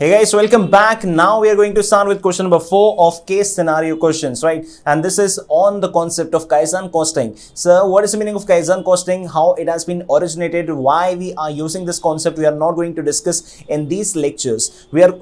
Hey guys, welcome back. Now we are going to start with question number 4 of case scenario questions, right? And this is on the concept of Kaizen costing. So, what is the meaning of Kaizen costing? How it has been originated? Why we are using this concept? We are not going to discuss in these lectures. We are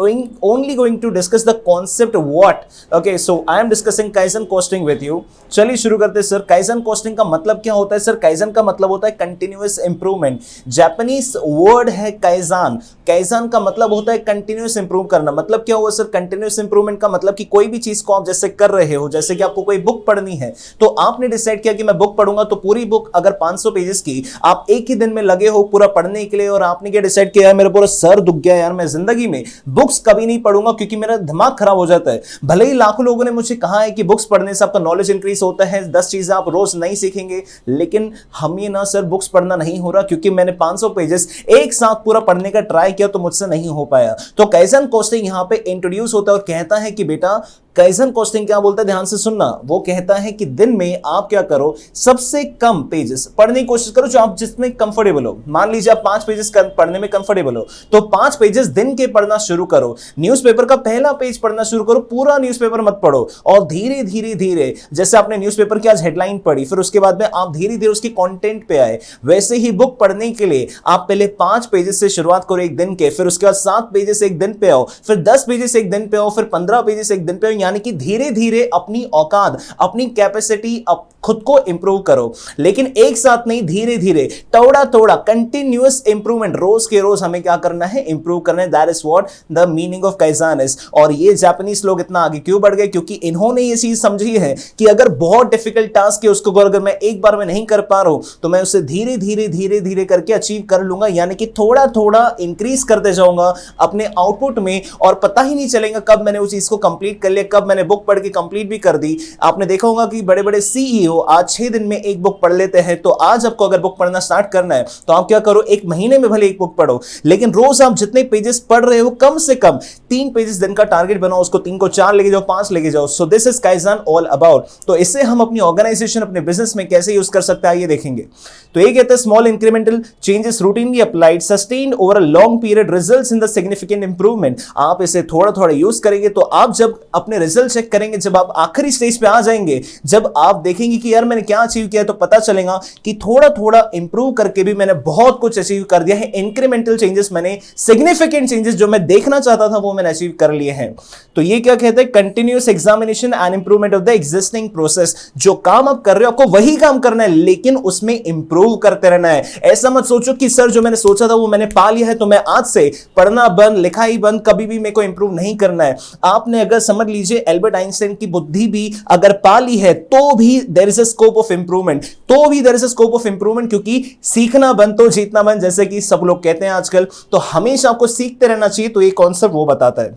only going to discuss the concept of what. Okay, so I am discussing Kaizen costing with you. चलिए शुरू करते हैं sir. Kaizen costing का मतलब क्या होता है sir? Kaizen का मतलब होता है continuous improvement. जापानीज वर्ड है Kaizen. Kaizen का मतलब होता है continuous इंप्रूव करना. मतलब क्या हुआ सर? कंटिन्यूस इंप्रूवमेंट का मतलब कि कोई भी चीज को आप जैसे कर रहे हो, जैसे कि आपको कोई बुक पढ़नी है तो आपने डिसाइड किया कि मैं बुक पढ़ूंगा, तो पूरी बुक अगर 500 पेजेस की आप एक ही दिन में लगे हो पूरा पढ़ने के लिए, और आपने क्या डिसाइड किया, मेरा पूरा सर दुख गया यार, मैं जिंदगी में बुक्स कभी नहीं पढ़ूंगा क्योंकि मेरा दिमाग खराब हो जाता है. भले ही लाखों लोगों ने मुझे कहा है कि बुक्स पढ़ने से आपका नॉलेज इंक्रीज होता है, 10 चीजें आप रोज नहीं सीखेंगे, लेकिन हम ये ना सर बुक्स पढ़ना नहीं हो रहा क्योंकि मैंने 500 पेजेस एक साथ पूरा पढ़ने का ट्राई किया तो मुझसे नहीं हो पाया. तो काइज़न कॉस्टिंग यहां पे इंट्रोड्यूस होता है और कहता है कि बेटा काइज़न कॉस्टिंग क्या बोलता है, ध्यान से सुनना. वो कहता है कि दिन में आप क्या करो, सबसे कम पेजेस पढ़ने की कोशिश करो जो आप जिसमें कंफर्टेबल हो. मान लीजिए आप 5 पेजेस पढ़ने में कंफर्टेबल हो तो 5 पेजेस दिन के पढ़ना शुरू करो. न्यूज़पेपर का पहला पेज पढ़ना शुरू करो, पूरा न्यूज़पेपर मत पढ़ो, और धीरे धीरे धीरे जैसे आपने न्यूज़पेपर की आज हेडलाइन पढ़ी, फिर उसके बाद में आप धीरे धीरे उसकी कंटेंट पे आए, वैसे ही बुक पढ़ने के लिए आप पहले 5 पेजेस से शुरुआत करो एक दिन के, फिर उसके बाद 7 पेजेस एक दिन पे आओ, फिर 10 पेजेस एक दिन पे आओ, फिर 15 पेजेस एक दिन पे आओ. यानी कि धीरे धीरे अपनी औकात, अपनी कैपेसिटी खुद को इंप्रूव करो, लेकिन एक साथ नहीं, धीरे धीरे थोड़ा थोड़ा कंटिन्यूअस इंप्रूवमेंट, रोज के रोज हमें क्या करना है, इंप्रूव करना है. That is what the meaning of kaizen is. और ये जापानीज लोग इतना आगे क्यों बढ़ गए? क्योंकि इन्होंने ये चीज समझी है कि अगर बहुत डिफिकल्ट टास्क है उसको अगर मैं एक बार में नहीं कर पा रहा हूं तो मैं उसे धीरे धीरे धीरे धीरे करके अचीव कर लूंगा. यानी कि थोड़ा थोड़ा इंक्रीज करते जाऊंगा अपने आउटपुट में, और पता ही नहीं चलेगा कब मैंने उस चीज को कंप्लीट कर लिया, कब मैंने बुक पढ़ के कंप्लीट भी कर दी. आपने देखा होगा कि बड़े बड़े सीईओ आज 6 दिन में एक बुक पढ़ लेते हैं. तो आज आपको अगर बुक पढ़ना स्टार्ट करना है तो आप क्या करो, एक महीने में भले एक बुक पढ़ो, लेकिन रोज आप जितने पेजेस पढ़ रहे हो कम से कम 3 पेजेस दिन का टारगेट बनाओ, उसको 3 को 4 लेके जाओ, 5 लेके जाओ. So this is kaizen all about. तो इससे हम अपनी ऑर्गेनाइजेशन, अपने बिजनेस में कैसे यूज कर सकते हैं ये देखेंगे. तो ये कहते हैं small incremental changes routinely applied sustained over a long period results in the significant improvement. आप इसे थोड़ा थोड़ा यूज करेंगे तो आप जब अपने रिजल्ट चेक करेंगे, जब आप आखिरी स्टेज पे आ जाएंगे, जब आप देखेंगे कि यार मैंने क्या अचीव किया, तो पता चलेगा कि थोड़ा थोड़ा इंप्रूव करके भी मैंने बहुत कुछ अचीव कर दिया है. इंक्रीमेंटल चेंजेस, मैंने सिग्निफिकेंट चेंजेस जो मैं देखना चाहता था वो मैंने अचीव कर लिए हैं. तो ये क्या कहते हैं, continuous examination and improvement of the existing process. जो काम आप कर रहे हो आपको वही काम करना है, लेकिन उसमें इंप्रूव करते रहना है. ऐसा मत सोचो कि सर जो मैंने सोचा था वो मैंने पा लिया है तो मैं आज से पढ़ना बंद, लिखाई बंद, कभी भी मेरे को इंप्रूव नहीं करना है. आपने अगर समझ लीजिए एल्बर्ट आइंस्टाइन की बुद्धि भी अगर पा ली है तो भी there is a scope of improvement, तो भी there is a scope of improvement, क्योंकि सीखना बंद तो जीतना बंद, जैसे कि सब लोग कहते हैं आजकल. तो हमेशा आपको सीखते रहना चाहिए. तो ये कॉन्सेप्ट वो बताता है.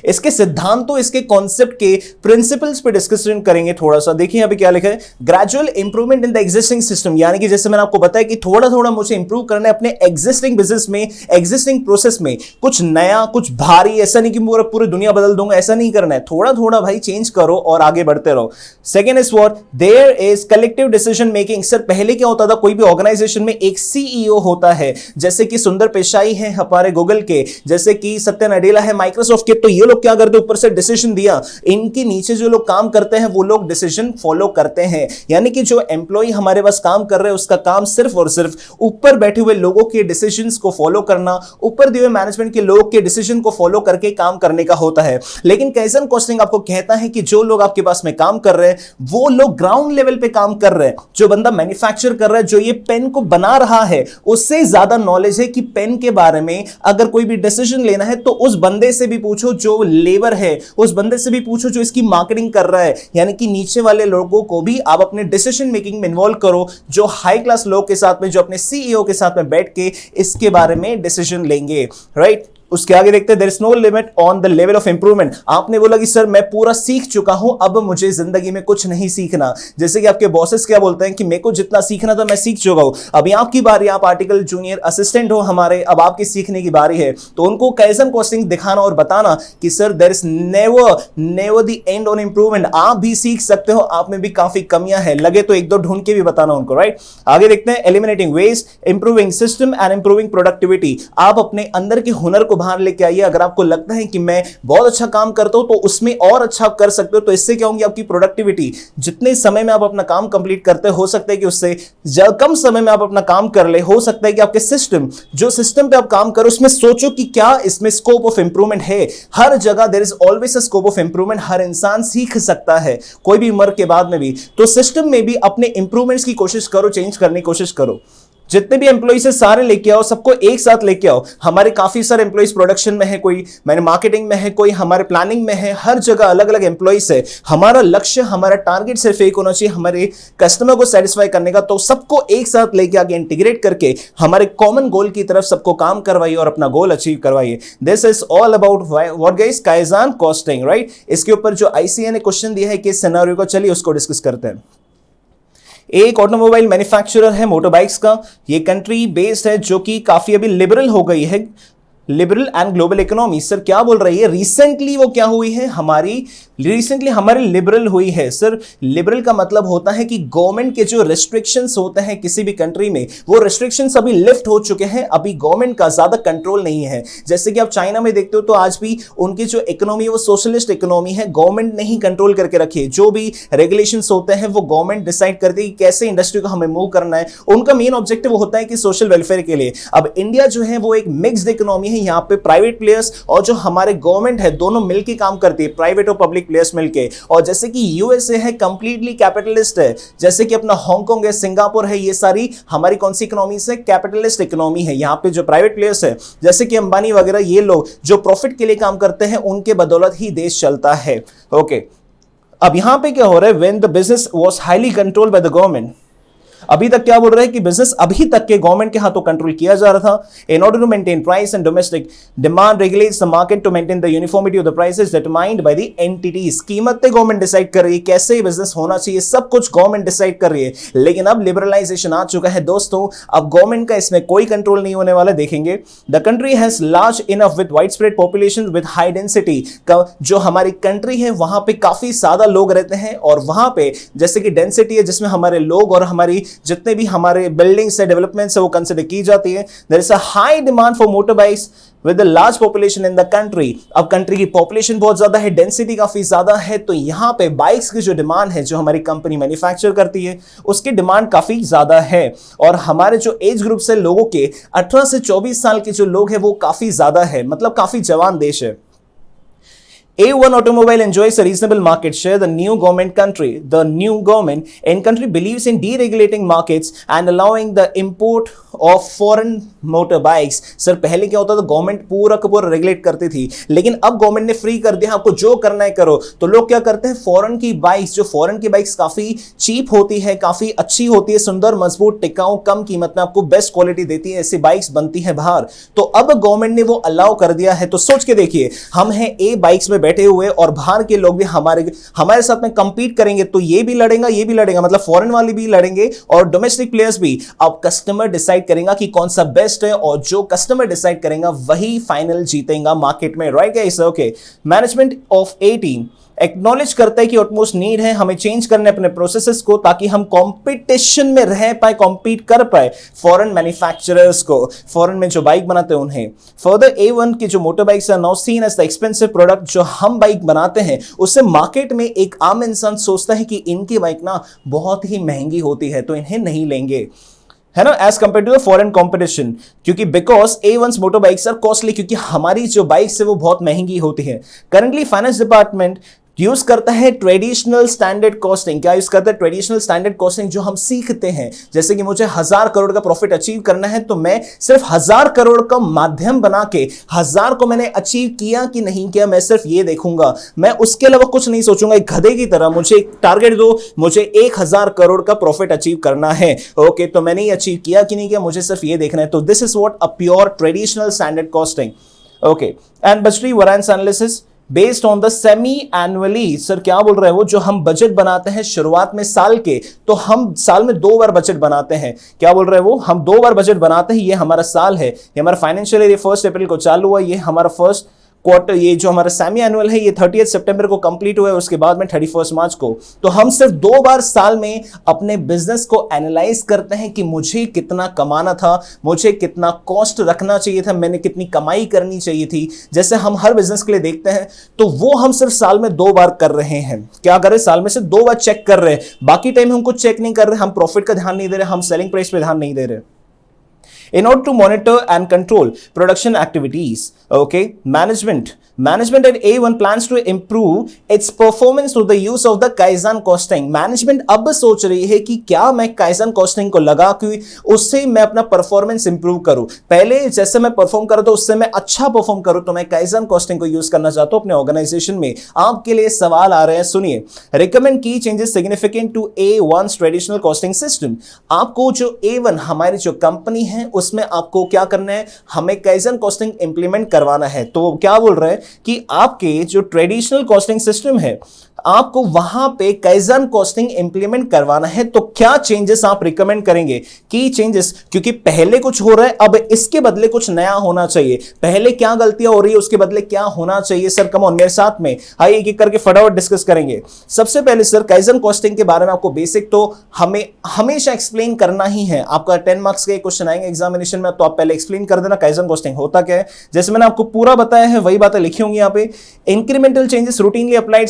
इसके सिद्धांतों, इसके कॉन्सेप्ट के प्रिंसिपल्स पे डिस्कशन करेंगे थोड़ा सा. देखिए अभी क्या लिखा है, gradual improvement in the existing system. यानी कि जैसे मैंने आपको बताया कि थोड़ा थोड़ा मुझे इंप्रूव करना है अपने एग्जिस्टिंग बिजनेस में, एग्जिस्टिंग प्रोसेस में. कुछ नया, कुछ भारी, ऐसा नहीं कि पूरी दुनिया बदल दूंगा, ऐसा नहीं करना है. थोड़ा थोड़ा भाई चेंज करो और आगे बढ़ते रहो. Second is what, there is collective decision making. Sir पहले क्या होता था, कोई भी ऑर्गेनाइजेशन में एक सीईओ होता है, जैसे कि सुंदर पिचाई है हमारे गूगल के, जैसे कि सत्या नडेला है माइक्रोसॉफ्ट के. तो ये लोग क्या करते, ऊपर से डिसीजन दिया, इनके नीचे जो लोग काम करते हैं वो लोग डिसीजन फॉलो करते हैं. यानी कि जो एम्प्लॉय हमारे पास काम कर रहे हैं उसका काम सिर्फ और सिर्फ ऊपर बैठे हुए लोगों के डिसीजंस को फॉलो करना, ऊपर दिए हुए मैनेजमेंट के लोगों के डिसीजन को फॉलो करके काम करने का होता है. लेकिन काइज़न कॉस्टिंग आपको कहता है कि जो लोग आपके पास में काम कर रहे हैं वो लोग ग्राउंड लेवल पे काम कर रहे हैं. जो बंदा मैन्युफैक्चर कर रहा है, जो ये पेन को बना रहा है, उससे ज्यादा नॉलेज है कि पेन के बारे में अगर कोई भी डिसीजन लेना है तो उस बंदे से भी पूछो जो लेबर है, उस बंदे से भी पूछो जो इसकी मार्केटिंग कर रहा है. यानी कि नीचे वाले लोगों को भी आप अपने डिसीजन मेकिंग में इन्वॉल्व करो, जो हाई क्लास लोग के साथ में, जो अपने सीईओ के साथ में बैठ के इसके बारे में डिसीजन लेंगे. राइट. उसके आगे देखते हैं, there is no limit on the level of improvement. आपने बोला कि सर मैं पूरा सीख चुका हूं, अब मुझे जिंदगी में कुछ नहीं सीखना. जैसे कि आपके बॉसेस क्या बोलते हैं कि मेरे को जितना सीखना था मैं सीख चुका हूं, अभी आपकी बारी, आप आर्टिकल जूनियर असिस्टेंट हो हमारे, अब आपकी सीखने की बारी है. तो उनको काइज़न कॉस्टिंग दिखाना और बताना कि sir there is never the end on improvement. आप भी सीख सकते हो, आप में भी काफी कमियां हैं, लगे तो एक दो ढूंढ के भी बताना उनको. राइट. आगे देखते हैं, eliminating waste, improving system and improving productivity. आप अपने अंदर के हुनर को बाहर लेके आइए। अगर आपको लगता है कि मैं बहुत अच्छा काम करता हूं तो उसमें और अच्छा कर सकते हो, तो इससे क्या होंगी आपकी प्रोडक्टिविटी, जितने समय में आप अपना काम कंप्लीट करते हो सकता है कि उससे कम समय में आप अपना काम कर ले। हो सकता है कि आपके सिस्टम, जो सिस्टम पे आप काम करो उसमें सोचो कि क्या इसमें स्कोप ऑफ इंप्रूवमेंट है। हर जगह there is always a scope of improvement, हर इंसान सीख सकता है कोई भी उम्र के बाद में भी। तो सिस्टम में भी अपने इंप्रूवमेंट्स की कोशिश करो, चेंज करने की कोशिश करो। जितने भी एम्प्लॉइज है सारे लेके आओ, सबको एक साथ लेके आओ। हमारे काफी सारे एम्प्लॉइज प्रोडक्शन में है, कोई मैंने मार्केटिंग में है, कोई हमारे प्लानिंग में है, हर जगह अलग अलग एम्प्लॉइज है। हमारा लक्ष्य, हमारा टारगेट सिर्फ एक होना चाहिए, हमारे कस्टमर को सेटिस्फाई करने का। तो सबको एक साथ लेके आके इंटीग्रेट करके हमारे कॉमन गोल की तरफ सबको काम करवाइए और अपना गोल अचीव करवाइए। This is all about what guys, kaizen costing, right. इसके ऊपर जो आईसीए ने क्वेश्चन दिया है किस सिनेरियो का, चलिए उसको डिस्कस करते हैं। एक ऑटोमोबाइल मैन्युफैक्चरर है मोटरबाइक्स का, ये कंट्री बेस्ड है जो कि काफी अभी लिबरल हो गई है, liberal and global economy. Sir क्या बोल रही है, रिसेंटली वो क्या हुई है हमारी, रिसेंटली हमारी लिबरल हुई है। सर लिबरल का मतलब होता है कि गवर्नमेंट के जो रेस्ट्रिक्शंस होते हैं किसी भी कंट्री में, वो रेस्ट्रिक्शंस अभी लिफ्ट हो चुके हैं, अभी गवर्नमेंट का ज्यादा कंट्रोल नहीं है। जैसे कि आप चाइना में देखते हो तो आज भी उनकी जो इकोनॉमी है वो सोशलिस्ट इकोनॉमी है, गवर्नमेंट ने ही कंट्रोल करके रखी है। जो भी रेगुलेशंस होते हैं वो गवर्नमेंट डिसाइड करती है कि कैसे इंडस्ट्री को हमें मूव करना है। उनका मेन ऑब्जेक्टिव होता है कि सोशल वेलफेयर के लिए। अब इंडिया जो है वो एक मिक्स्ड इकोनॉमी है, यहाँ पे प्राइवेट प्लेयर्स और जो हमारे गवर्नमेंट है दोनों मिलकर काम करती है, प्राइवेट और पब्लिक प्लेयर्स मिलके। और जैसे कि यूएसए है कंप्लीटली कैपिटलिस्ट है, जैसे कि अपना हांगकांग है, सिंगापुर है, ये सारी हमारी कौन सी इकोनॉमी से, कैपिटलिस्ट इकोनॉमी है। यहाँ पे जो प्राइवेट प्लेयर्स है जैसे कि अंबानी वगैरह, ये लोग जो प्रॉफिट के लिए काम करते हैं उनके बदौलत ही देश चलता है। ओके, अब यहां पे क्या हो रहा है, when the business was highly controlled by the government, अभी तक क्या बोल रहे हैं कि बिजनेस अभी तक के गवर्नमेंट के हाथों कंट्रोल किया जा रहा था। In order to maintain price and domestic demand regulates the market to maintain the uniformity of the prices determined by the entities. कीमतें गवर्नमेंट डिसाइड कर रही है, कैसे बिजनेस होना चाहिए, सब कुछ गवर्नमेंट डिसाइड कर रही है। लेकिन अब लिबरलाइजेशन आ चुका है दोस्तों, अब गवर्नमेंट का इसमें कोई कंट्रोल नहीं होने वाला। देखेंगे the country has large enough with wide spread population with high density. जो हमारी कंट्री है वहां पे काफी ज्यादा लोग रहते हैं, और वहां पे जैसे कि डेंसिटी है जिसमें हमारे लोग और हमारी जितने भी हमारे बिल्डिंग्स है, डेवलपमेंट्स है, वो कंसीडर की जाती है। There is a high demand for motorbikes with the large population in the country. अब कंट्री की पॉपुलेशन बहुत ज्यादा है, डेंसिटी काफी ज्यादा है, तो यहां पे बाइक्स की जो डिमांड है, जो हमारी कंपनी मैन्युफैक्चर करती है, उसकी डिमांड काफी ज्यादा है। और हमारे जो एज ग्रुप से लोगों के 18 से 24 साल के जो लोग हैं वो काफी ज्यादा है, मतलब काफी जवान देश है। A1 Automobile enjoys a reasonable market share. The new government in country believes in deregulating markets and allowing the import of foreign motorbikes. Sir पहले क्या होता था, गवर्नमेंट पूरा का पूरा रेगुलेट करती थी, लेकिन अब गवर्नमेंट ने फ्री कर दिया, आपको जो करना है करो। तो लोग क्या करते हैं, फॉरेन की बाइक्स, जो फॉरेन की बाइक्स काफी चीप होती है, काफी अच्छी होती है, सुंदर, मजबूत, टिकाऊ, कम कीमत में आपको बेस्ट क्वालिटी देती है, ऐसी बाइक्स बनती है बाहर। तो अब गवर्नमेंट ने वो अलाउ कर दिया है। तो सोच के देखिए, हम हैं ए बाइक्स में बैठे हुए और बाहर के लोग भी हमारे साथ में कंपीट करेंगे, तो ये भी लड़ेगा, ये भी लड़ेगा, मतलब फॉरेन वाले भी लड़ेंगे और डोमेस्टिक प्लेयर्स भी। अब कस्टमर डिसाइड करेगा कि कौन सा बेस्ट है, और जो कस्टमर डिसाइड करेगा वही फाइनल जीतेगा मार्केट में, right guys. Okay, management of 18 acknowledge करता है कि ऑटमोस्ट नीड है हमें चेंज करने अपने प्रोसेसेस को, ताकि हम कंपटीशन में रह पाए, कॉम्पीट कर पाए फॉरेन मैन्युफैक्चरर्स को, फॉरेन में जो बाइक बनाते हैं उन्हें। फर्दर A1 की जो मोटर बाइक्स है now seen as the expensive product, जो हम बाइक बनाते हैं उससे मार्केट में एक आम इंसान सोचता है कि इनकी बाइक ना बहुत ही महंगी होती है तो इन्हें नहीं लेंगे, है ना, as compared to the foreign competition. क्योंकि because A1 motor bikes are costly, क्योंकि हमारी जो बाइक्स है वो बहुत महंगी होती है। करंटली फाइनेंस डिपार्टमेंट यूज करता है ट्रेडिशनल स्टैंडर्ड कॉस्टिंग। क्या यूज करता है, ट्रेडिशनल स्टैंडर्ड कॉस्टिंग, जो हम सीखते हैं। जैसे कि मुझे 1000 करोड़ का प्रॉफिट अचीव करना है, तो मैं सिर्फ 1000 करोड़ का माध्यम बना के 1000 को मैंने अचीव किया कि नहीं किया, मैं सिर्फ ये देखूंगा, मैं उसके अलावा कुछ नहीं सोचूंगा। एक गधे की तरह मुझे एक टारगेट दो, मुझे 1000 करोड़ का प्रॉफिट अचीव करना है, ओके, तो मैंने ये अचीव किया कि नहीं किया, मुझे सिर्फ ये देखना है। तो this is what a pure traditional standard costing, okay. And budgetary variance analysis based on the semi annually. Sir क्या बोल रहे हैं वो, जो हम बजट बनाते हैं शुरुआत में साल के, तो हम साल में 2 बार बजट बनाते हैं। क्या बोल रहे हैं वो, हम 2 बार बजट बनाते हैं। ये हमारा साल है, ये हमारा फाइनेंशियल ईयर 1 अप्रैल को चालू हुआ, ये हमारा फर्स्ट क्वार्टर, ये जो हमारा सेमी एनुअल है ये 30 सितंबर को कंप्लीट हुआ है, उसके बाद में 31 मार्च को। तो हम सिर्फ 2 बार साल में अपने बिजनेस को एनालाइज करते हैं कि मुझे कितना कमाना था, मुझे कितना कॉस्ट रखना चाहिए था, मैंने कितनी कमाई करनी चाहिए थी, जैसे हम हर बिजनेस के लिए देखते हैं। तो वो हम सिर्फ साल में 2 बार कर रहे हैं। क्या कर रहे हैं? साल में से 2 बार चेक कर रहे हैं, बाकी टाइम हम कुछ चेक नहीं कर रहे, हम प्रॉफिट का ध्यान नहीं दे रहे, हम सेलिंग प्राइस पे ध्यान नहीं दे रहे। In order to monitor and control production activities, okay, management at A1 plans to improve its performance through the use of the Kaizen costing. Management अब सोच रही है कि क्या मैं Kaizen costing को लगा कि उससे मैं अपना परफॉर्मेंस इंप्रूव करूं, पहले जैसे मैं परफॉर्म कर रहा था उससे मैं अच्छा परफॉर्म करूं, तो मैं Kaizen costing को यूज करना चाहता हूं अपने ऑर्गेनाइजेशन में। आपके लिए सवाल आ रहे हैं, सुनिए। रिकमेंड की changes significant to A1 traditional costing system. आपको जो A1 हमारी जो कंपनी है उसमें आपको क्या करना है, हमें Kaizen कॉस्टिंग इंप्लीमेंट करवाना है। तो क्या बोल रहे हैं कि आपके जो ट्रेडिशनल कॉस्टिंग सिस्टम है आपको वहां पे Kaizen कॉस्टिंग इंप्लीमेंट करवाना है। तो क्या चेंजेस आप रिकमेंड करेंगे? की चेंजेस, क्योंकि पहले कुछ हो रहा है, अब इसके बदले कुछ नया होना चाहिए। पहले क्या गलतियां हो रही है उसके बदले क्या होना चाहिए? सर कम ऑन मेरे साथ में आइए एक एक करके फटाफट डिस्कस करेंगे। सबसे पहले सर Kaizen कॉस्टिंग के बारे में आपको बेसिक तो हमें हमेशा एक्सप्लेन करना ही है। आपका 10 मार्क्स के क्वेश्चन आएंगे एग्जामिनेशन में, तो आप पहले एक्सप्लेन कर देना Kaizen कॉस्टिंग होता क्या है। जैसे मैंने आपको पूरा बताया है वही बातें लिखी होंगी यहाँ पे। इंक्रीमेंटल चेंजेस रूटीनली अप्लाइड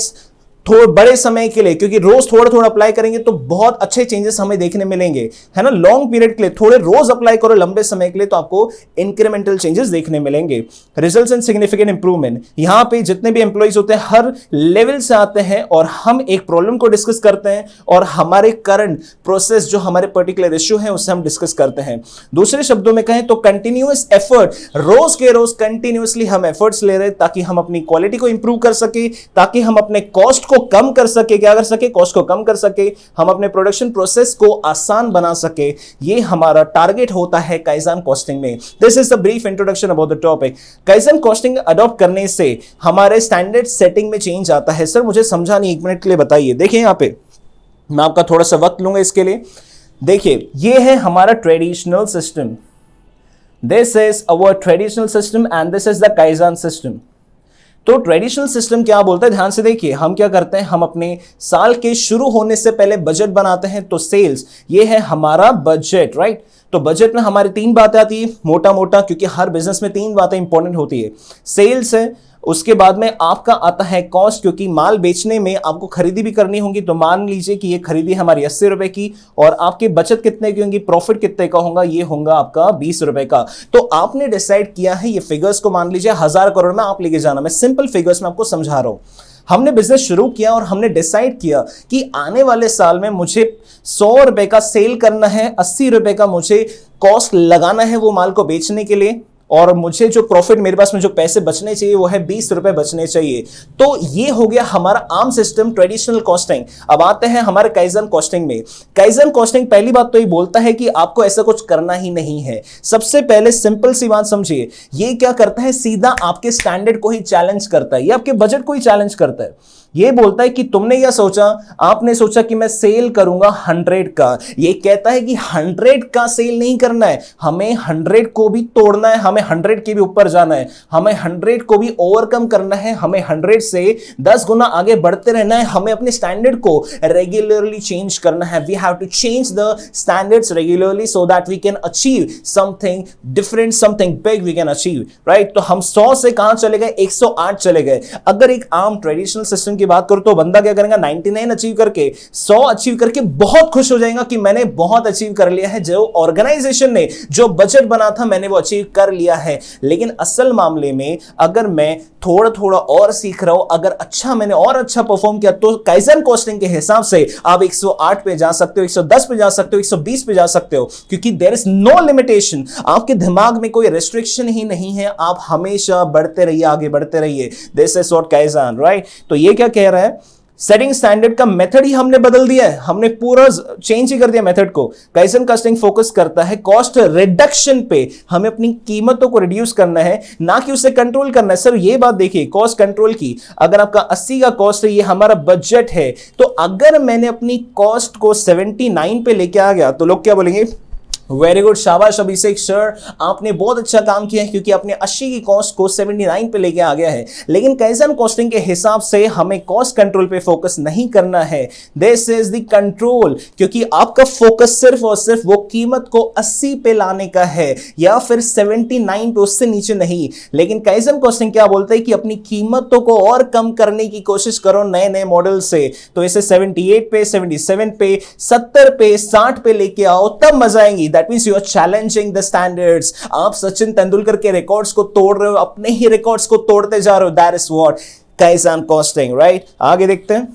थोड़े बड़े समय के लिए, क्योंकि रोज थोड़ा थोड़ा अप्लाई करेंगे तो बहुत अच्छे चेंजेस हमें देखने मिलेंगे, है ना। लॉन्ग पीरियड के लिए थोड़े रोज अप्लाई करो, लंबे समय के लिए तो आपको इंक्रीमेंटल चेंजेस देखने मिलेंगे। रिजल्ट्स एंड सिग्निफिकेंट इंप्रूवमेंट, यहां पे जितने भी एम्प्लॉइज होते हैं हर लेवल से आते हैं और हम एक प्रॉब्लम को डिस्कस करते हैं और हमारे करंट प्रोसेस जो हमारे पर्टिकुलर इश्यू है उससे हम डिस्कस करते हैं। दूसरे शब्दों में कहें तो कंटिन्यूअस एफर्ट, रोज के रोज कंटिन्यूअसली हम एफर्ट्स ले रहे हैं ताकि हम अपनी क्वालिटी को इंप्रूव कर सके, ताकि हम अपने कॉस्ट को कम कर सके। क्या कर सके? कॉस्ट को कम कर सके, हम अपने प्रोडक्शन प्रोसेस को आसान बना सके। ये हमारा टारगेट होता है Kaizen कॉस्टिंग में। This is the brief introduction about the topic. Kaizen costing adopt करने से हमारे स्टैंडर्ड सेटिंग में चेंज आता है। सर मुझे समझा नहीं, 1 मिनट के लिए बताइए। देखिए यहां पे मैं आपका थोड़ा सा वक्त लूंगा इसके लिए। देखिए ये है हमारा traditional system, this is our traditional system and this is the Kaizen system. तो ट्रेडिशनल सिस्टम क्या बोलता है, ध्यान से देखिए। हम क्या करते हैं, हम अपने साल के शुरू होने से पहले बजट बनाते हैं। तो सेल्स, ये है हमारा बजट, राइट। तो बजट में हमारी 3 बातें आती है मोटा मोटा, क्योंकि हर बिजनेस में 3 बातें इंपॉर्टेंट होती है। सेल्स है, उसके बाद में आपका आता है कॉस्ट, क्योंकि माल बेचने में आपको खरीदी भी करनी होगी। तो मान लीजिए कि ये खरीदी हमारी 80 रुपए की और आपकी बचत कितने की होगी, प्रॉफिट कितने का होगा, ये होगा आपका 20 रुपए का। तो आपने डिसाइड किया है ये फिगर्स को, मान लीजिए 1000 करोड़ में आप लेके जाना। मैं सिंपल फिगर्स में आपको समझा रहा हूं। हमने बिजनेस शुरू किया और हमने डिसाइड किया कि आने वाले साल में मुझे 100 रुपए का सेल करना है, 80 रुपए का मुझे कॉस्ट लगाना है वो माल को बेचने के लिए, और मुझे जो प्रॉफिट मेरे पास में जो पैसे बचने चाहिए वो है 20 रुपए बचने चाहिए। तो ये हो गया हमारा आम सिस्टम ट्रेडिशनल कॉस्टिंग। अब आते हैं हमारे Kaizen कॉस्टिंग में। Kaizen कॉस्टिंग पहली बात तो ये बोलता है कि आपको ऐसा कुछ करना ही नहीं है। सबसे पहले सिंपल सी बात समझिए, ये क्या करता है, सीधा आपके स्टैंडर्ड को ही चैलेंज करता है, ये आपके बजट को ही चैलेंज करता है। ये बोलता है कि तुमने क्या सोचा, आपने सोचा कि मैं सेल करूंगा 100 का। ये कहता है कि 100 का सेल नहीं करना है, हमें 100 को भी तोड़ना है, हमें 100 के भी ऊपर जाना है, हमें 100 को भी ओवरकम करना है, हमें 100 से 10 गुना आगे बढ़ते रहना है। हमें अपने स्टैंडर्ड को रेगुलरली चेंज करना है। We have to change the standards regularly so that we can achieve something different, something big we can achieve, right. तो हम 100 से कहां चले गए, 108 चले गए। अगर एक आम ट्रेडिशनल सिस्टम की बात करो तो बंदा क्या करेगा, 99 अचीव करके 100 अचीव करके बहुत खुश हो जाएगा कि मैंने बहुत अचीव कर लिया है। जो ऑर्गेनाइजेशन ने जो बजट बना था मैंने वो अचीव कर लिया है। लेकिन असल मामले में अगर मैं थोड़ा थोड़ा और सीख रहा हूं, अगर अच्छा मैंने और अच्छा परफॉर्म किया तो Kaizen कॉस्टिंग के हिसाब से आप 108 पे जा सकते हो, 110 पे जा सकते हो, 120 पे जा सकते हो, क्योंकि देयर इज नो लिमिटेशन। आपके दिमाग में कोई रेस्ट्रिक्शन ही नहीं है, आप हमेशा बढ़ते रहिए, आगे बढ़ते रहिए। This is what Kaizen, right. तो ये क्या कह रहा है, सेटिंग स्टैंडर्ड का मेथड ही हमने बदल दिया है, हमने पूरा चेंज ही कर दिया मेथड को। Kaizen कॉस्टिंग फोकस करता है कॉस्ट रिडक्शन पे, हमें अपनी कीमतों को रिड्यूस करना है, ना कि उसे कंट्रोल करना है। सर ये बात देखिए कॉस्ट कंट्रोल की, अगर आपका 80 का कॉस्ट है, ये हमारा बजट है, तो अगर मैंने अपनी कॉस्ट को 79 पे लेके आ गया तो लोग क्या बोलेंगे, वेरी गुड, शाबाश अभिषेक सर, आपने बहुत अच्छा काम किया है क्योंकि आपने 80 की कॉस्ट को 79 पे लेके आ गया है। लेकिन काइज़न कॉस्टिंग के हिसाब से हमें कॉस्ट कंट्रोल पे फोकस नहीं करना है। दिस इज द कंट्रोल, क्योंकि आपका फोकस सिर्फ और सिर्फ वो कीमत को 80 पे लाने का है या फिर 79 पे, उससे नीचे नहीं। लेकिन काइज़न कॉस्टिंग क्या बोलते हैं कि अपनी कीमतों को और कम करने की कोशिश करो नए नए मॉडल से। तो इसे 78 पे, 77 पे, 70 पे, 60 पे लेके आओ, तब मजा आएंगी। That means you are challenging the standards. आप सचिन तेंदुलकर के रिकॉर्ड्स को तोड़ रहे हो, अपने ही रिकॉर्ड्स को तोड़ते जा रहे हो। That is what kaizen costing, right. आगे देखते हैं।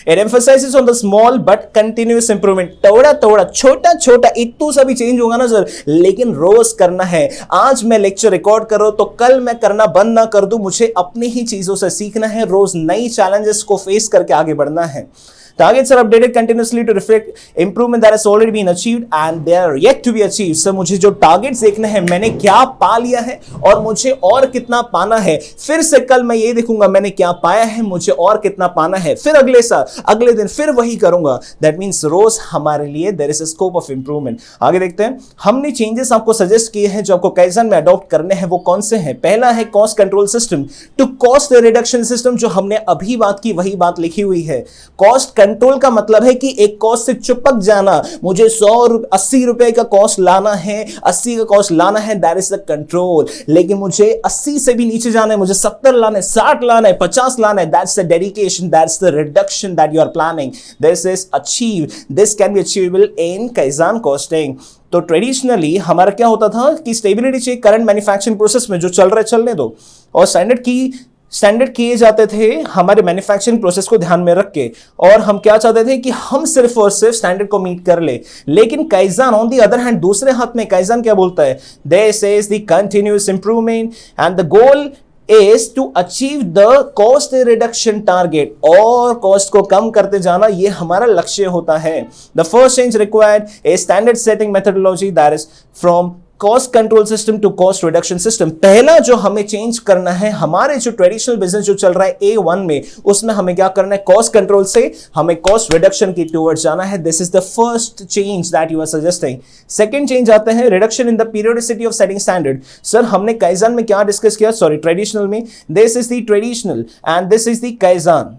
It emphasizes on the small but continuous improvement. थोड़ा थोड़ा, छोटा छोटा, इतू सा भी चेंज होगा ना सर, लेकिन रोज करना है। आज मैं लेक्चर रिकॉर्ड कर रहा हूं तो कल मैं करना बंद ना कर दूं। मुझे अपनी ही चीजों से सीखना है, रोज नई चैलेंजेस को फेस करके आगे बढ़ना है। Targets are updated continuously to reflect improvement that has already been achieved and they are yet to be achieved. Sir मुझे जो टारगेट्स देखने हैं, मैंने क्या पा लिया है और मुझे और कितना पाना है। फिर से कल मैं ये देखूंगा मैंने क्या पाया है, मुझे और कितना पाना है। फिर अगले साल, अगले दिन फिर वही करूंगा। दैट मीन्स रोज हमारे लिए there is a scope of improvement. आगे देखते हैं। हमने चेंजेस आपको सजेस्ट किए हैं जो आपको काइज़न में अडॉप्ट करने हैं, वो कौन से हैं? पहला है cost control system to cost reduction system. जो हमने अभी बात की वही बात लिखी हुई है। कॉस्ट कंट्रोल का मतलब है कि एक कॉस्ट से चिपक जाना। मुझे 80 रुपए का कॉस्ट लाना है, 80 का कॉस्ट लाना है, दैट इज द कंट्रोल। लेकिन मुझे 80 से भी नीचे जाना है, मुझे 70 लाना है, 60 लाना है, 50 लाना है, that's the dedication, that's the reduction that you are planning. This is achieve, this can be achievable in kaizen costing. तो ट्रेडिशनली हमारा क्या होता था कि स्टेबिलिटी चाहिए करंट मैन्युफैक्चरिंग प्रोसेस में, जो चल रहा है चलने दो, और स्टैंडर्ड किए जाते थे हमारे मैन्युफैक्चरिंग प्रोसेस को ध्यान में रख के। और हम क्या चाहते थे कि हम सिर्फ और सिर्फ स्टैंडर्ड को मीट कर ले। लेकिन kaizen on the other hand, दूसरे हाथ में काइज़न क्या बोलता है? This is the continuous improvement and the goal is to achieve the cost reduction target। और कॉस्ट को कम करते जाना, ये हमारा लक्ष्य होता है। The first change required is standard setting methodology, that is from cost control system to cost reduction system. पहला जो हमें चेंज करना है, हमारे जो ट्रेडिशनल बिजनेस जो चल रहा है A1 में, उसमें हमें क्या करना है? कॉस्ट कंट्रोल से हमें कॉस्ट रिडक्शन की टूवर्ड्स जाना है। This is the first change that you are suggesting. Second change आते हैं reduction in the periodicity of setting standard. Sir हमने काइज़न में क्या डिस्कस किया? सॉरी, ट्रेडिशनल में। This is the traditional and this is the kaizen.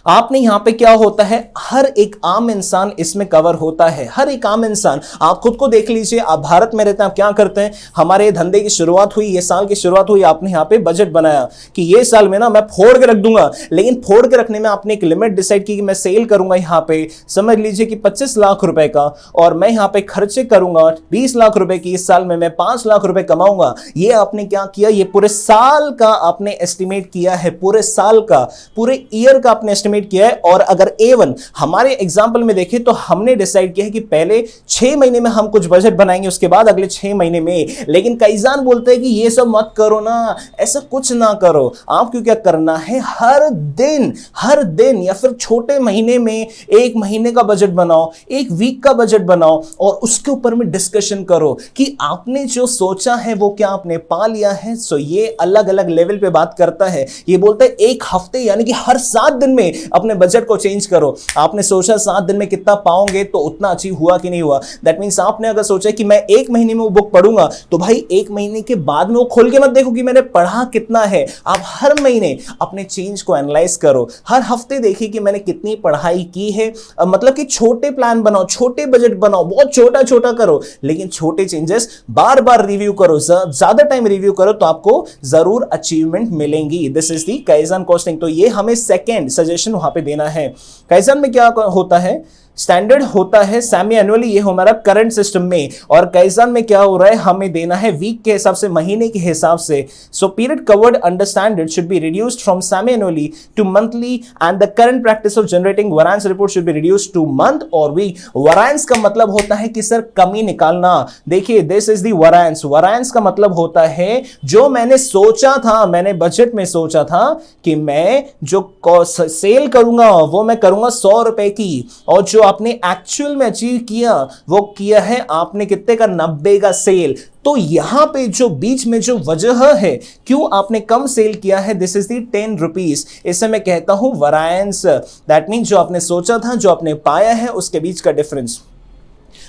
आपने यहां पे क्या होता है, हर एक आम इंसान इसमें कवर होता है। हर एक आम इंसान, आप खुद को देख लीजिए, आप भारत में रहते हैं, आप क्या करते हैं? हमारे धंधे की शुरुआत हुई, ये साल की शुरुआत हुई, आपने यहाँ पे बजट बनाया कि ये साल में ना मैं फोड़ के रख दूंगा। लेकिन फोड़ के रखने में आपने एक लिमिट डिसाइड की कि मैं सेल करूंगा यहाँ पे, समझ लीजिए कि 25 लाख रुपए का, और मैं यहाँ पे खर्चे करूंगा 20 लाख रुपए की। इस साल में मैं 5 लाख रुपए कमाऊंगा। ये आपने क्या किया? ये पूरे साल का आपने एस्टिमेट किया है, पूरे साल का, पूरे ईयर का आपने एस्टिमेट किया है। और अगर A1 हमारे एग्जांपल में देखें तो हमने डिसाइड किया है कि पहले 6 महीने में हम कुछ बजट बनाएंगे, उसके बाद अगले 6 महीने में। लेकिन काइज़न बोलते हैं कि ये सब मत करो ना, ऐसा कुछ ना करो। आपको क्या करना है? हर दिन या फिर छोटे महीने में 1 महीने का बजट बनाओ, 1 वीक का बजट बनाओ, और उसके ऊपर में डिस्कशन करो कि आपने जो सोचा है वो क्या आपने पा लिया है। सो ये अलग अलग लेवल पे बात करता है। ये बोलता है 1 हफ्ते यानी कि हर 7 दिन में अपने बजट को चेंज करो। आपने सोचा 7 दिन में कितना पाओगे, तो उतना अचीव हुआ कि नहीं हुआ। दैट मींस आपने अगर सोचा कि मैं 1 महीने में वो बुक पढ़ूंगा, तो भाई 1 महीने के बाद में वो खोल के मत देखो कि मैंने पढ़ा कितना है। आप हर महीने अपने चेंज को एनालाइज करो, हर हफ्ते देखिए कि मैंने कितनी पढ़ाई की है। मतलब कि छोटे प्लान बनाओ, छोटे बजट बनाओ, बहुत छोटा छोटा करो, लेकिन छोटे चेंजेस बार बार रिव्यू करो, ज्यादा टाइम रिव्यू करो, तो आपको जरूर अचीवमेंट मिलेंगी। This is the kaizen costing. तो ये हमें सेकेंड सजेशन वहां पे देना है। काइज़न में क्या होता है? स्टैंडर्ड होता है सेमी एनुअली, ये हमारा करंट सिस्टम में। और काइज़न में क्या हो रहा है? हमें देना है वीक के हिसाब से, महीने के हिसाब से। So period covered under standard should be reduced from semi annually to monthly and the current practice of generating variance report should be reduced to month और वीक। वरांस का मतलब होता है कि सर कमी निकालना। देखिए this is the variance. Variance का मतलब होता है जो मैंने सोचा था, मैंने बजट में सोचा था कि मैं जो सेल करूंगा वो मैं करूंगा 100 रुपए की, और जो आपने एक्चुअल में अचीव किया वो किया है आपने कितने का? 90 का सेल। तो यहां पे जो बीच में जो वजह है क्यों आपने कम सेल किया है, दिस इज दी 10 रुपीज। इसे मैं कहता हूं वरायंस। दैट मीन जो आपने सोचा था, जो आपने पाया है, उसके बीच का डिफरेंस।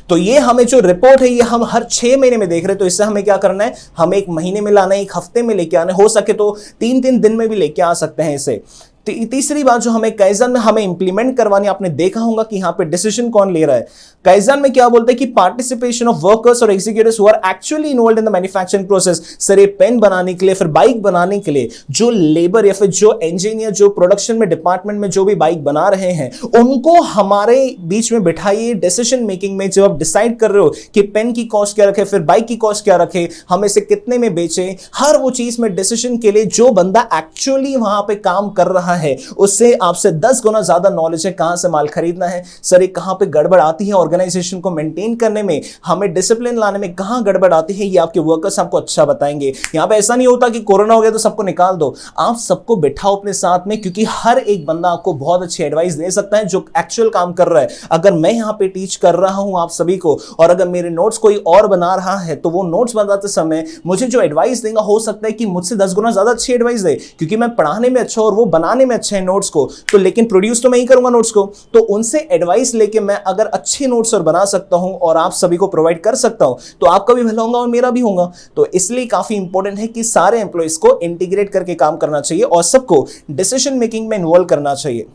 तो ये हमें जो रिपोर्ट है ये हम हर 6 महीने में देख रहे हैं, तो इससे हमें क्या करना है, हमें 1 महीने में लाना है, 1 हफ्ते में लेके आना है, हो सके तो 3-3 दिन में भी लेके आ सकते हैं इसे। तीसरी बात जो हमें काइजन में हमें इंप्लीमेंट करवानी, आपने देखा होगा कि यहां पे डिसीजन कौन ले रहा है। काइजन में क्या बोलते हैं कि पार्टिसिपेशन ऑफ वर्कर्स और executives who are actually involved in the manufacturing process. Sir ये पेन बनाने के लिए, फिर बाइक बनाने के लिए जो लेबर या फिर जो इंजीनियर जो प्रोडक्शन में डिपार्टमेंट में जो भी बाइक बना रहे हैं, उनको हमारे बीच में बिठाइए डिसीजन मेकिंग में। जब आप डिसाइड कर रहे हो कि पेन की कॉस्ट क्या रखे, फिर बाइक की कॉस्ट क्या रखे, हम इसे कितने में बेचे, हर वो चीज में डिसीजन के लिए जो बंदा एक्चुअली वहां पे काम कर रहा है उससे आपसे 10 गुना ज्यादा नॉलेज है कहां से माल खरीदना है, सर ये कहां पे गड़बड़ आती है ऑर्गेनाइजेशन को मेंटेन करने में, हमें डिसिप्लिन लाने में कहां गड़बड़ आती है, ये आपके वर्कर्स आपको अच्छा बताएंगे। यहां पे ऐसा नहीं होता कि कोरोना हो गया तो सबको निकाल दो, आप सबको बिठाओ अपने साथ में, क्योंकि हर एक बंदा आपको बहुत अच्छी एडवाइस दे सकता है जो एक्चुअल काम कर रहा है। अगर मैं यहां पे टीच कर रहा हूं आप सभी को और अगर मेरे नोट्स कोई और बना रहा है तो वो नोट्स बनाते समय मुझे जो एडवाइस देगा हो सकता है कि मुझसे 10 गुना ज्यादा अच्छी एडवाइस दे, क्योंकि मैं पढ़ाने में अच्छा और वो बनाने में अच्छा है नोट्स को, तो लेकिन प्रोड्यूस तो मैं ही करूंगा नोट्स को, तो उनसे एडवाइस लेके मैं अगर अच्छे नोट्स और बना सकता हूं और आप सभी को प्रोवाइड कर सकता हूं तो आपका भी भला होगा और मेरा भी होगा। तो इसलिए काफी इंपॉर्टेंट है कि सारे एम्प्लॉइज को इंटीग्रेट करके काम करना चाहिए और सबको डिसीजन मेकिंग में इन्वॉल्व करना चाहिए।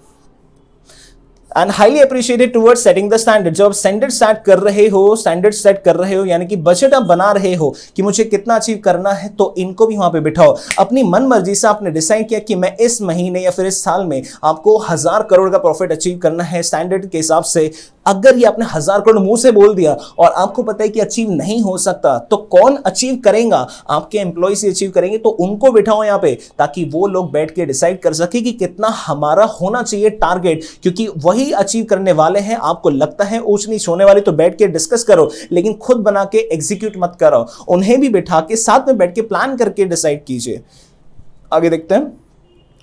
And highly appreciated towards setting the standard. जब आप स्टैंडर्ड सेट कर रहे हो यानी कि बजट आप बना रहे हो कि मुझे कितना अचीव करना है, तो इनको भी वहां पे बिठाओ। अपनी मन मर्जी से आपने डिसाइड किया कि मैं इस महीने या फिर इस साल में आपको 1000 करोड़ का प्रॉफिट अचीव करना है स्टैंडर्ड के हिसाब से। अगर ये आपने 1000 करोड़ मुंह से बोल दिया और आपको पता है कि अचीव नहीं हो सकता, तो कौन अचीव करेगा, आपके एम्प्लॉय से अचीव करेंगे, तो उनको बिठाओ यहाँ पे ताकि वो लोग बैठ के डिसाइड कर सके कि कितना हमारा होना चाहिए टारगेट, क्योंकि वही अचीव करने वाले हैं। आपको लगता है ऊंच नीच होने वाली तो बैठ के डिस्कस करो, लेकिन खुद बना के एग्जीक्यूट मत करो, उन्हें भी बिठा के साथ में बैठ के प्लान करके डिसाइड कीजिए। आगे देखते हैं।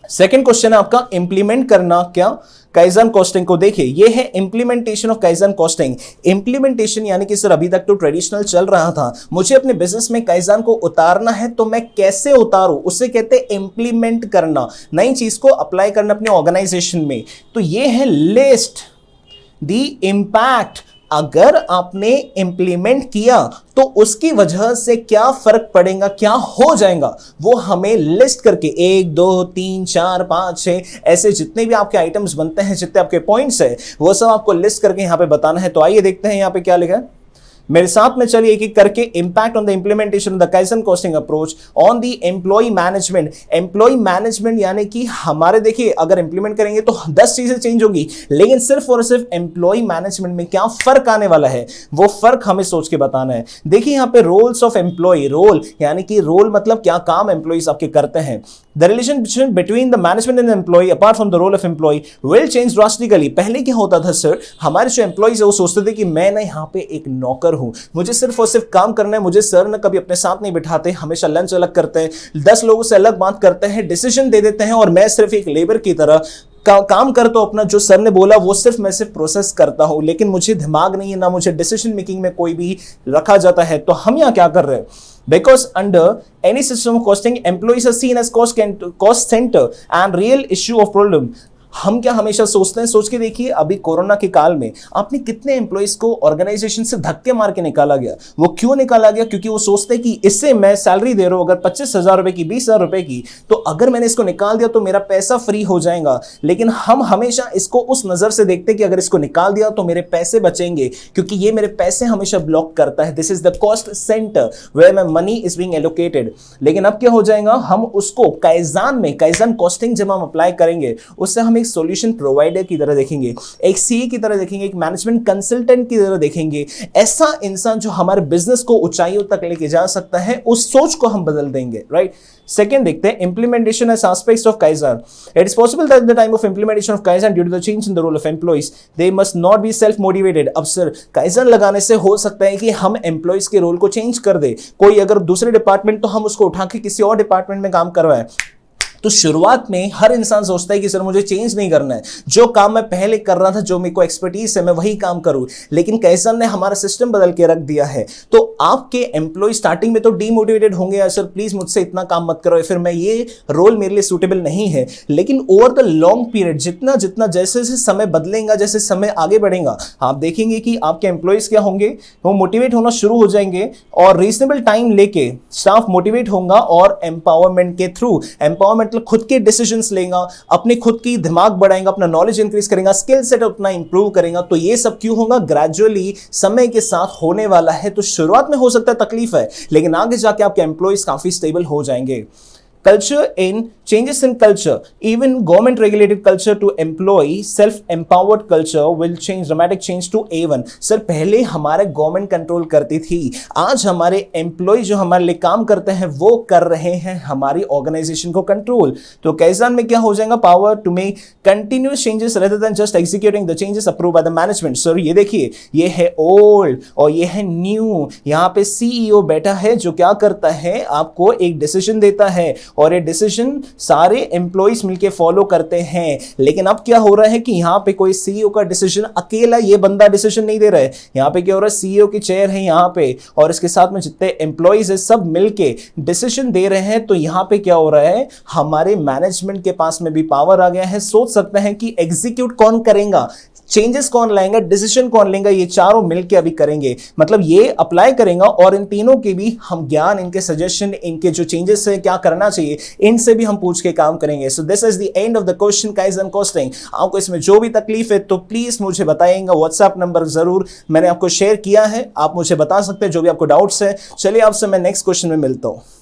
सेकंड क्वेश्चन है आपका इंप्लीमेंट करना क्या काइजन कॉस्टिंग को। देखिए ये है implementation of kaizen costing. Implementation यानी कि सर अभी तक तो ट्रेडिशनल चल रहा था, मुझे अपने बिजनेस में काइजन को उतारना है तो मैं कैसे उतारूं, उसे कहते हैं इंप्लीमेंट करना, नई चीज को अप्लाई करना अपने ऑर्गेनाइजेशन में। तो ये है लिस्ट द इम्पैक्ट। अगर आपने इंप्लीमेंट किया तो उसकी वजह से क्या फर्क पड़ेगा, क्या हो जाएगा, वो हमें लिस्ट करके 1 2 3 4 5 6 ऐसे जितने भी आपके आइटम्स बनते हैं, जितने आपके पॉइंट्स है, वो सब आपको लिस्ट करके यहां पे बताना है। तो आइए देखते हैं यहां पे क्या लिखा है, मेरे साथ में चलिए एक एक करके। Impact on the implementation of the kaizen costing approach on the employ management. Employ management यानी कि हमारे, देखिए अगर इंप्लीमेंट करेंगे तो 10 चीजें चेंज होगी, लेकिन सिर्फ और सिर्फ एम्प्लॉय मैनेजमेंट में क्या फर्क आने वाला है वो फर्क हमें सोच के बताना है। देखिए यहां पे रोल्स ऑफ एम्प्लॉय, रोल यानी कि रोल मतलब क्या काम एम्प्लॉयज आपके करते हैं। The relationship between the management and the employee apart from the role of employee will change drastically। पहले क्या होता था सर, हमारे जो एम्प्लॉइज है वो सोचते थे कि मैं ना यहाँ पे एक नौकर हूँ, मुझे सिर्फ और सिर्फ काम करना है, मुझे सर ना कभी अपने साथ नहीं बिठाते, हमेशा लंच अलग करते हैं, 10 लोगों से अलग बात करते हैं, डिसीजन दे देते हैं और मैं सिर्फ एक लेबर की तरह काम करता हूं अपना, जो सर ने बोला वो सिर्फ मैं सिर्फ प्रोसेस करता हूं, लेकिन मुझे दिमाग नहीं है, ना मुझे डिसीजन मेकिंग में कोई भी रखा जाता है। तो हम यहां क्या कर रहे हैं, because under any system of costing employees are seen as cost center and real issue of problem। हम क्या हमेशा सोचते हैं, सोच के देखिए अभी कोरोना के काल में आपने कितने एम्प्लॉइज को ऑर्गेनाइजेशन से धक्के मार के निकाला गया। वो क्यों निकाला गया, क्योंकि वो सोचते हैं कि इससे मैं सैलरी दे रहा हूं अगर 25,000 रुपए की, 20,000 रुपए की, तो अगर मैंने इसको निकाल दिया तो मेरा पैसा फ्री हो जाएगा। लेकिन हम हमेशा इसको उस नजर से देखते हैं कि अगर इसको निकाल दिया तो मेरे पैसे बचेंगे, क्योंकि ये मेरे पैसे हमेशा ब्लॉक करता है। This is the cost centre where my money is being allocated. लेकिन अब क्या हो जाएगा, हम उसको काइजन में, काइजन कॉस्टिंग जब हम अप्लाई करेंगे उससे हम एक सॉल्यूशन प्रोवाइडर की तरह देखेंगे, एक सीए की तरह देखेंगे, एक मैनेजमेंट कंसल्टेंट की तरह देखेंगे। ऐसा इंसान जो हमारे बिजनेस को ऊंचाइयों तक लेके जा सकता है, उस सोच को हम बदल देंगे, राइट। सेकेंड देखते हैं implementation as aspects of Kaizen। It is possible that at the time of implementation of Kaizen, due to the change in the role of employees, they must not be self-motivated। अब sir Kaizen लगाने से हो सकता है कि हम employees के role को चेंज कर दे, कोई अगर दूसरे डिपार्टमेंट तो हम उसको उठा के किसी और डिपार्टमेंट में काम करवाएं। तो शुरुआत में हर इंसान सोचता है कि सर मुझे चेंज नहीं करना है, जो काम मैं पहले कर रहा था, जो मेरे को एक्सपर्टीज है, मैं वही काम करूं। लेकिन कैसन ने हमारा सिस्टम बदल के रख दिया है। तो आपके एम्प्लॉय स्टार्टिंग में तो डीमोटिवेटेड होंगे, यार सर प्लीज मुझसे इतना काम मत करो, फिर मैं ये रोल मेरे लिए सूटेबल नहीं है। लेकिन ओवर द लॉन्ग पीरियड जितना जितना जैसे जैसे समय बदलेगा, जैसे समय आगे बढ़ेगा, आप देखेंगे कि आपके एम्प्लॉयज क्या होंगे, वो मोटिवेट होना शुरू हो जाएंगे और रीजनेबल टाइम लेके स्टाफ मोटिवेट होगा और एम्पावरमेंट के थ्रू, एम्पावरमेंट मतलब खुद के डिसीजंस लेगा, अपने खुद की दिमाग बढ़ाएगा, अपना नॉलेज इंक्रीज करेगा, स्किल सेट अपना इंप्रूव करेगा। तो ये सब क्यों होगा? ग्रेजुअली समय के साथ होने वाला है। तो शुरुआत में हो सकता है तकलीफ है, लेकिन आगे जाके आपके एम्प्लॉयज काफी स्टेबल हो जाएंगे। Culture in changes in culture, even government regulated culture to employee self empowered culture will change, dramatic change to A1। Sir पहले हमारे गवर्नमेंट कंट्रोल करती थी, आज हमारे एम्प्लॉय जो हमारे लिए काम करते हैं वो कर रहे हैं हमारी ऑर्गेनाइजेशन को कंट्रोल। तो कैसान में क्या हो जाएगा? Power to make continuous changes rather than just executing the changes approve by the management. Sir ये देखिए, ये है ओल्ड और ये है न्यू। यहाँ पे सीईओ बैठा है जो क्या करता है, आपको एक डिसीजन देता है और ये डिसीजन सारे एम्प्लॉइज मिलके फॉलो करते हैं। लेकिन अब क्या हो रहा है कि यहाँ पे कोई सीईओ का डिसीजन अकेला ये बंदा डिसीजन नहीं दे रहा है। यहाँ पे क्या हो रहा है, सीईओ की चेयर है यहाँ पे और इसके साथ में जितने एम्प्लॉइज है सब मिलके डिसीजन दे रहे हैं। तो यहाँ पे क्या हो रहा है, हमारे मैनेजमेंट के पास में भी पावर आ गया है। सोच सकते हैं कि एग्जीक्यूट कौन करेगा, चेंजेस कौन लाएगा, डिसीजन कौन लेगा, ये चारों मिलके अभी करेंगे। मतलब ये अप्लाई करेगा और इन तीनों के भी हम ज्ञान, इनके सजेशन, इनके जो चेंजेस है क्या करना चाहिए, इनसे भी हम पूछ के काम करेंगे। So this is the end of the question kaizen costing. आपको इसमें जो भी तकलीफ है तो प्लीज मुझे बताइएगा, व्हाट्सएप नंबर जरूर मैंने आपको शेयर किया है, आप मुझे बता सकते हैं जो भी आपको डाउट्स है। चलिए आपसे मैं नेक्स्ट क्वेश्चन में मिलता हूं।